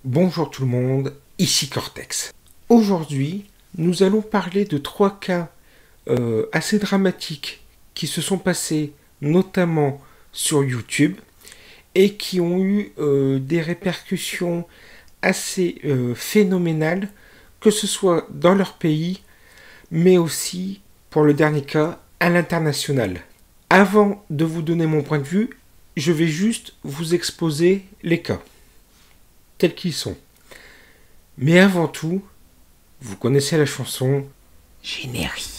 Bonjour tout le monde, ici Cortex. Aujourd'hui, nous allons parler de 3 cas assez dramatiques qui se sont passés notamment sur YouTube et qui ont eu des répercussions assez phénoménales, que ce soit dans leur pays, mais aussi, pour le dernier cas, à l'international. Avant de vous donner mon point de vue, je vais juste vous exposer les cas tels qu'ils sont. Mais avant tout, vous connaissez la chanson générique.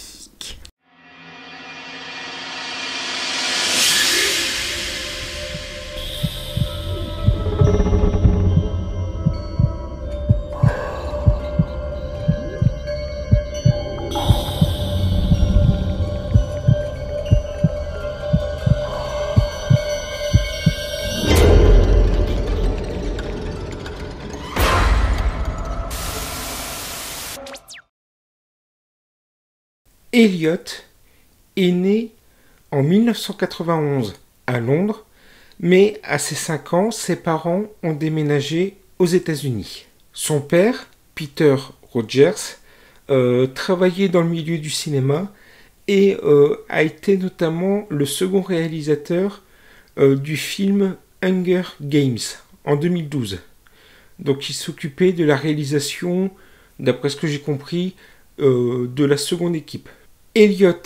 Elliot est né en 1991 à Londres, mais à ses 5 ans, ses parents ont déménagé aux États-Unis. Son père, Peter Rogers, travaillait dans le milieu du cinéma et a été notamment le second réalisateur du film Hunger Games en 2012. Donc il s'occupait de la réalisation, d'après ce que j'ai compris, de la seconde équipe. Elliot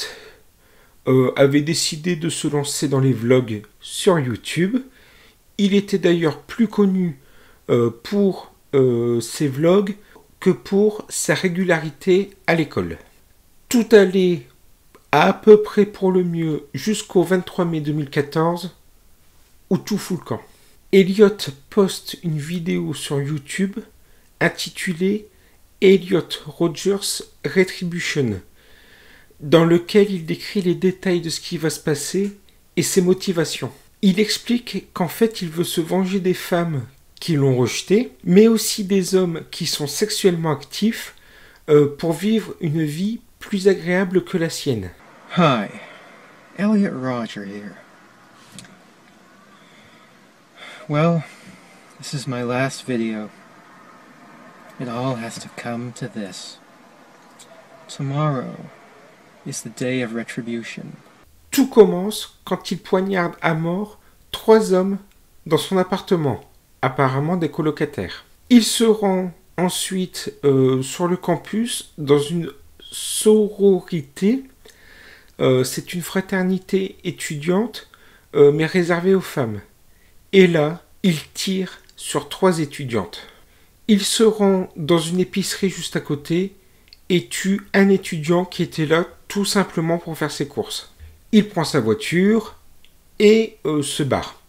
avait décidé de se lancer dans les vlogs sur YouTube. Il était d'ailleurs plus connu pour ses vlogs que pour sa régularité à l'école. Tout allait à peu près pour le mieux jusqu'au 23 mai 2014 où tout fout le camp. Elliot poste une vidéo sur YouTube intitulée Elliot Rogers Retribution, dans lequel il décrit les détails de ce qui va se passer et ses motivations. Il explique qu'en fait il veut se venger des femmes qui l'ont rejeté, mais aussi des hommes qui sont sexuellement actifs pour vivre une vie plus agréable que la sienne. Hi, Elliot Roger here. Well, this is my last video. It all has to come to this. Tomorrow is the day of retribution. Tout commence quand il poignarde à mort 3 hommes dans son appartement, apparemment des colocataires. Il se rend ensuite sur le campus dans une sororité. C'est une fraternité étudiante, mais réservée aux femmes. Et là, il tire sur 3 étudiantes. Il se rend dans une épicerie juste à côté et tue un étudiant qui était là tout simplement pour faire ses courses. Il prend sa voiture et se barre.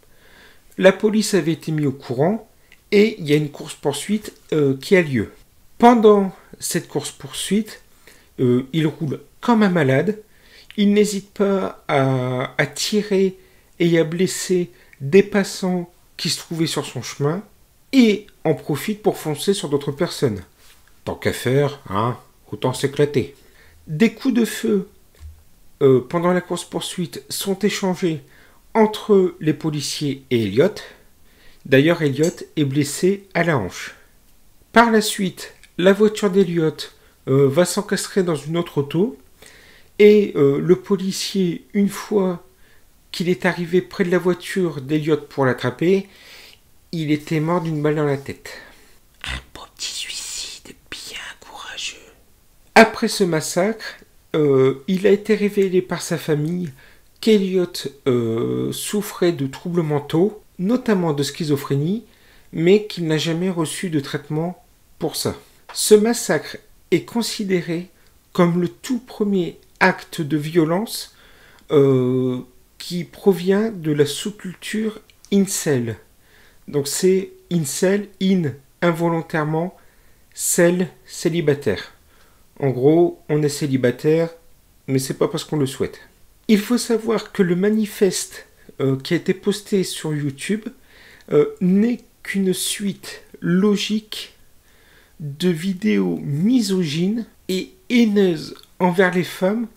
La police avait été mise au courant et il y a une course-poursuite qui a lieu. Pendant cette course-poursuite, il roule comme un malade. Il n'hésite pas à tirer et à blesser des passants qui se trouvaient sur son chemin et en profite pour foncer sur d'autres personnes. Tant qu'à faire, autant s'éclater. Des coups de feu pendant la course-poursuite sont échangés entre les policiers et Elliot. D'ailleurs, Elliot est blessé à la hanche. Par la suite, la voiture d'Elliot va s'encastrer dans une autre auto et le policier, une fois qu'il est arrivé près de la voiture d'Elliot pour l'attraper, il était mort d'une balle dans la tête. Un beau petit suicide bien courageux. Après ce massacre, il a été révélé par sa famille qu'Elliot souffrait de troubles mentaux, notamment de schizophrénie, mais qu'il n'a jamais reçu de traitement pour ça. Ce massacre est considéré comme le tout premier acte de violence qui provient de la sous-culture incel. Donc c'est incel, involontairement, cel, célibataire. En gros, on est célibataire, mais c'est pas parce qu'on le souhaite. Il faut savoir que le manifeste qui a été posté sur YouTube n'est qu'une suite logique de vidéos misogynes et haineuses envers les femmes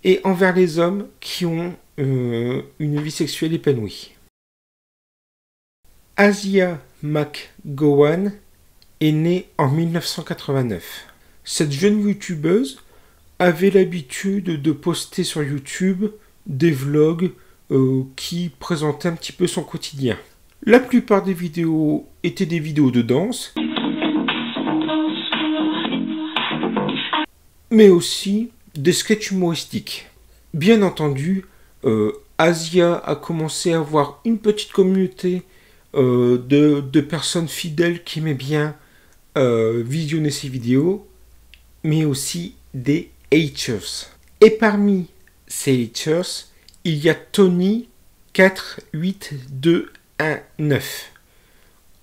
et envers les hommes qui ont une vie sexuelle épanouie. Asia McGowan est née en 1989. Cette jeune youtubeuse avait l'habitude de poster sur YouTube des vlogs qui présentaient un petit peu son quotidien. La plupart des vidéos étaient des vidéos de danse, mais aussi des sketchs humoristiques. Bien entendu, Asia a commencé à avoir une petite communauté de personnes fidèles qui aimaient bien visionner ses vidéos, mais aussi des haters. Et parmi ces haters, il y a Tony 48219.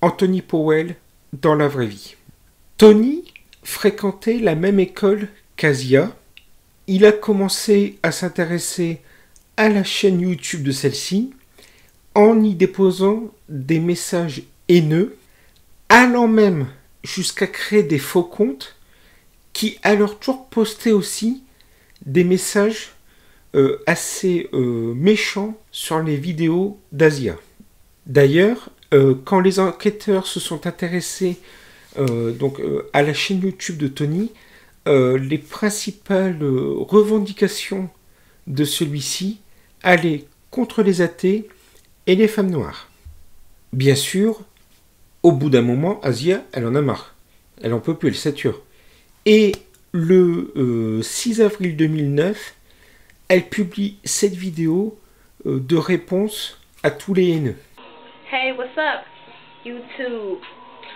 Anthony Powell dans la vraie vie. Tony fréquentait la même école qu'Asia. Il a commencé à s'intéresser à la chaîne YouTube de celle-ci en y déposant des messages haineux, allant même jusqu'à créer des faux comptes qui à leur tour postaient aussi des messages assez méchants sur les vidéos d'Asia. D'ailleurs, quand les enquêteurs se sont intéressés à la chaîne YouTube de Tony, les principales revendications de celui-ci allaient contre les athées et les femmes noires. Bien sûr, au bout d'un moment, Asia, elle en a marre. Elle en peut plus, elle sature. Et le 6 avril 2009, elle publie cette vidéo de réponse à tous les haineux. Hey, what's up, YouTube?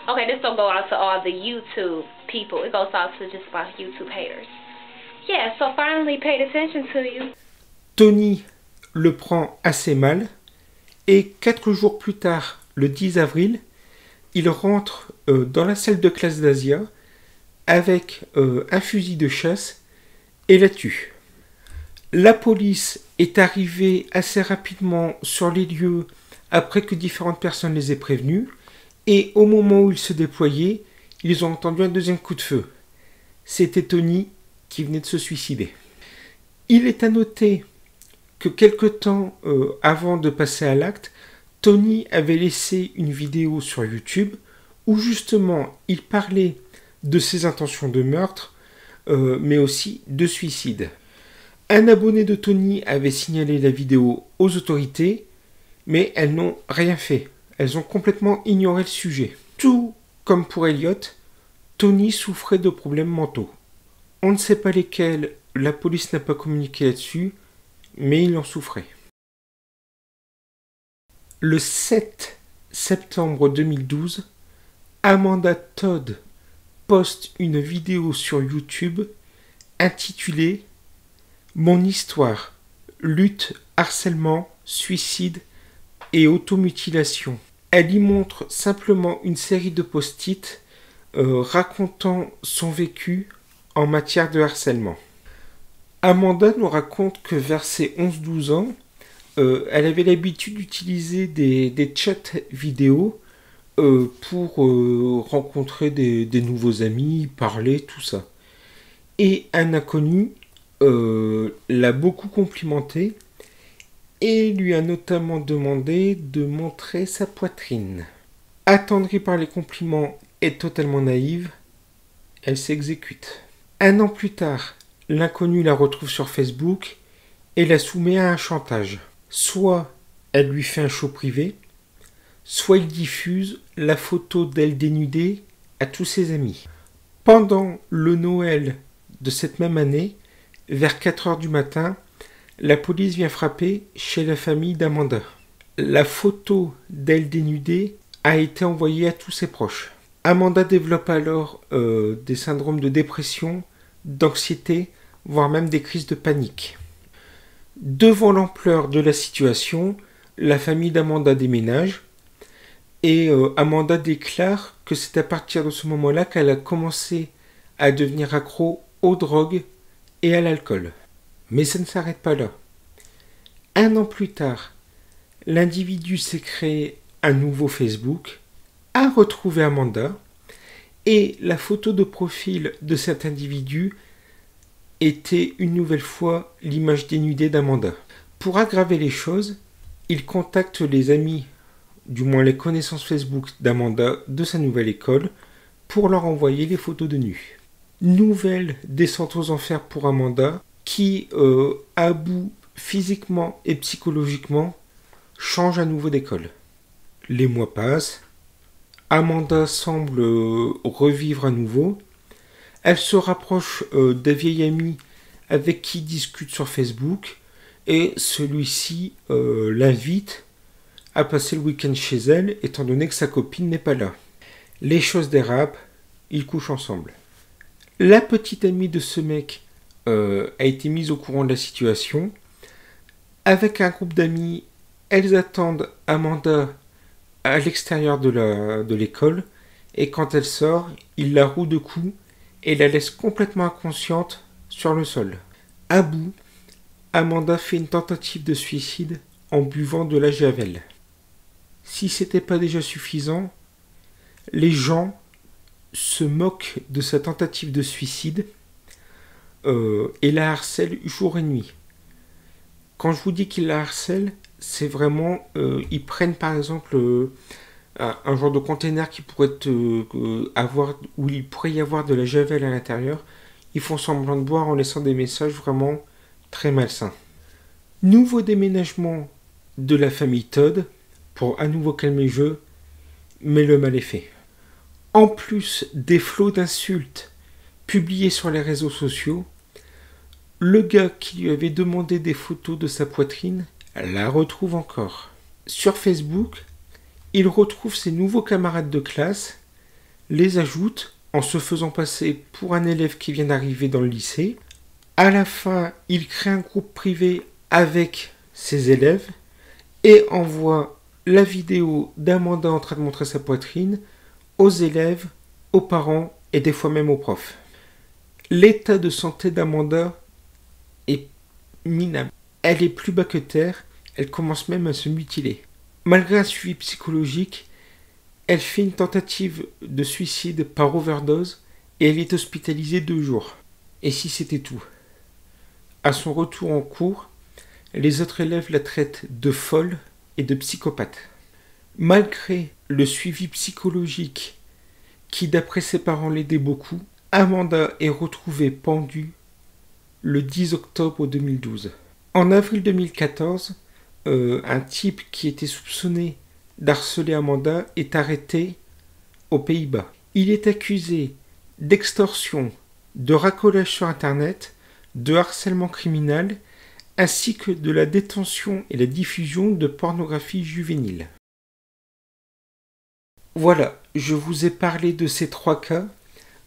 Okay, this don't go out to all the YouTube people. It goes out to just my YouTube haters. Yeah, so finally paid attention to you. Tony le prend assez mal et 4 jours plus tard, le 10 avril, il rentre dans la salle de classe d'Asia avec un fusil de chasse et la tue. La police est arrivée assez rapidement sur les lieux après que différentes personnes les aient prévenus et au moment où ils se déployaient, ils ont entendu un deuxième coup de feu. C'était Tony qui venait de se suicider. Il est à noter que quelque temps avant de passer à l'acte, Tony avait laissé une vidéo sur YouTube où justement il parlait de ses intentions de meurtre, mais aussi de suicide. Un abonné de Tony avait signalé la vidéo aux autorités, mais elles n'ont rien fait. Elles ont complètement ignoré le sujet. Tout comme pour Elliot, Tony souffrait de problèmes mentaux. On ne sait pas lesquels, la police n'a pas communiqué là-dessus, mais il en souffrait. Le 7 septembre 2012, Amanda Todd poste une vidéo sur YouTube intitulée « Mon histoire, lutte, harcèlement, suicide et automutilation ». Elle y montre simplement une série de post-it racontant son vécu en matière de harcèlement. Amanda nous raconte que vers ses 11-12 ans, elle avait l'habitude d'utiliser des chats vidéo pour rencontrer des nouveaux amis, parler, tout ça. Et un inconnu l'a beaucoup complimenté et lui a notamment demandé de montrer sa poitrine. Attendrie par les compliments et totalement naïve, elle s'exécute. 1 an plus tard, l'inconnu la retrouve sur Facebook et la soumet à un chantage. Soit elle lui fait un show privé, soit il diffuse la photo d'elle dénudée à tous ses amis. Pendant le Noël de cette même année, vers 4 heures du matin, la police vient frapper chez la famille d'Amanda. La photo d'elle dénudée a été envoyée à tous ses proches. Amanda développe alors des syndromes de dépression, d'anxiété, voire même des crises de panique. Devant l'ampleur de la situation, la famille d'Amanda déménage et Amanda déclare que c'est à partir de ce moment-là qu'elle a commencé à devenir accro aux drogues et à l'alcool. Mais ça ne s'arrête pas là. 1 an plus tard, l'individu s'est créé un nouveau Facebook, a retrouvé Amanda et la photo de profil de cet individu était une nouvelle fois l'image dénudée d'Amanda. Pour aggraver les choses, il contacte les amis, du moins les connaissances Facebook d'Amanda de sa nouvelle école, pour leur envoyer les photos de nu. Nouvelle descente aux enfers pour Amanda, qui, à bout physiquement et psychologiquement, change à nouveau d'école. Les mois passent, Amanda semble revivre à nouveau. Elle se rapproche d'un vieil ami avec qui discute sur Facebook et celui-ci l'invite à passer le week-end chez elle étant donné que sa copine n'est pas là. Les choses dérapent, ils couchent ensemble. La petite amie de ce mec a été mise au courant de la situation. Avec un groupe d'amis, elles attendent Amanda à l'extérieur de l'école et quand elle sort, ils la rouent de coups et la laissent complètement inconsciente sur le sol. À bout, Amanda fait une tentative de suicide en buvant de la javel. Si c'était pas déjà suffisant, les gens se moquent de sa tentative de suicide et la harcèlent jour et nuit. Quand je vous dis qu'ils la harcèlent, c'est vraiment, ils prennent par exemple un genre de container qui pourrait avoir, où il pourrait y avoir de la javel à l'intérieur. Ils font semblant de boire en laissant des messages vraiment très malsains. Nouveau déménagement de la famille Todd pour à nouveau calmer le jeu, mais le mal est fait. En plus des flots d'insultes publiés sur les réseaux sociaux, le gars qui lui avait demandé des photos de sa poitrine la retrouve encore. Sur Facebook, il retrouve ses nouveaux camarades de classe, les ajoute en se faisant passer pour un élève qui vient d'arriver dans le lycée. À la fin, il crée un groupe privé avec ses élèves et envoie la vidéo d'Amanda en train de montrer sa poitrine aux élèves, aux parents et des fois même aux profs. L'état de santé d'Amanda est minable. Elle est plus bas que terre, elle commence même à se mutiler. Malgré un suivi psychologique, elle fait une tentative de suicide par overdose et elle est hospitalisée 2 jours. Et si c'était tout? À son retour en cours, les autres élèves la traitent de folle et de psychopathe. Malgré le suivi psychologique qui, d'après ses parents, l'aidait beaucoup, Amanda est retrouvée pendue le 10 octobre 2012. En avril 2014, un type qui était soupçonné d'harceler Amanda est arrêté aux Pays-Bas. Il est accusé d'extorsion, de racolage sur Internet, de harcèlement criminel, ainsi que de la détention et la diffusion de pornographie juvénile. Voilà, je vous ai parlé de ces 3 cas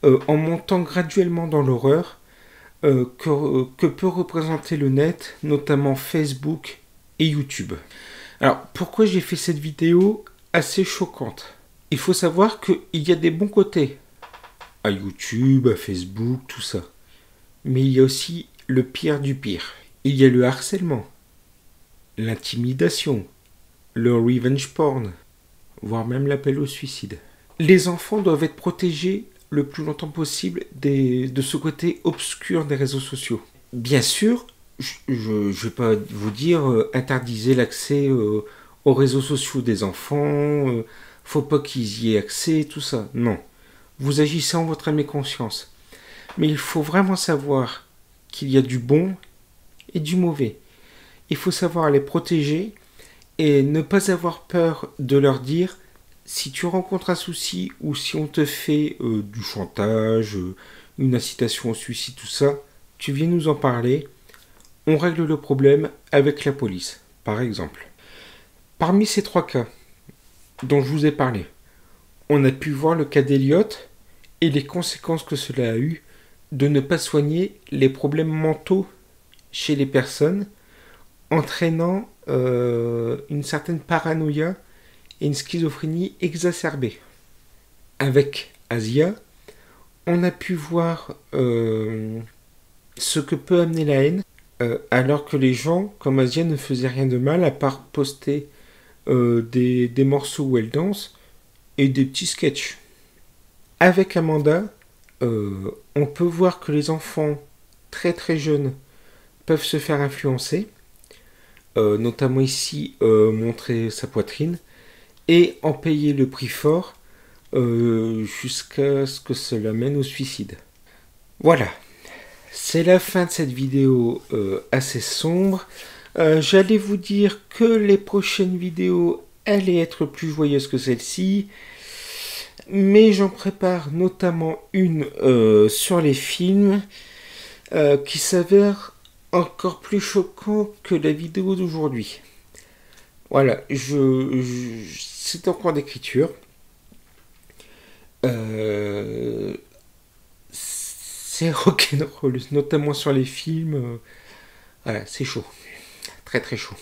en montant graduellement dans l'horreur que peut représenter le net, notamment Facebook et YouTube. Alors, pourquoi j'ai fait cette vidéo assez choquante? Il faut savoir qu'il y a des bons côtés à YouTube, à Facebook, tout ça. Mais il y a aussi le pire du pire. Il y a le harcèlement, l'intimidation, le revenge porn, voire même l'appel au suicide. Les enfants doivent être protégés le plus longtemps possible de ce côté obscur des réseaux sociaux. Bien sûr, je ne vais pas vous dire interdisez l'accès aux réseaux sociaux des enfants, faut pas qu'ils y aient accès, tout ça. Non, vous agissez en votre âme et conscience. Mais il faut vraiment savoir qu'il y a du bon et du mauvais. Il faut savoir les protéger et ne pas avoir peur de leur dire si tu rencontres un souci ou si on te fait du chantage, une incitation au suicide, tout ça, tu viens nous en parler, on règle le problème avec la police, par exemple. Parmi ces 3 cas dont je vous ai parlé, on a pu voir le cas d'Eliott et les conséquences que cela a eu de ne pas soigner les problèmes mentaux chez les personnes, entraînant une certaine paranoïa et une schizophrénie exacerbée. Avec Asia, on a pu voir ce que peut amener la haine, alors que les gens, comme Asia, ne faisaient rien de mal à part poster des morceaux où elle danse et des petits sketchs. Avec Amanda, on peut voir que les enfants très très jeunes peuvent se faire influencer, notamment ici montrer sa poitrine, et en payer le prix fort jusqu'à ce que cela mène au suicide. Voilà, c'est la fin de cette vidéo assez sombre. J'allais vous dire que les prochaines vidéos allaient être plus joyeuses que celle-ci, mais j'en prépare notamment une sur les films qui s'avère encore plus choquant que la vidéo d'aujourd'hui. Voilà, c'est en cours d'écriture. C'est rock'n'roll, notamment sur les films. Voilà, c'est chaud. Très très chaud.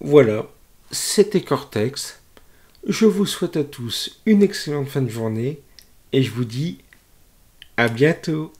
Voilà, c'était Cortex. Je vous souhaite à tous une excellente fin de journée et je vous dis à bientôt.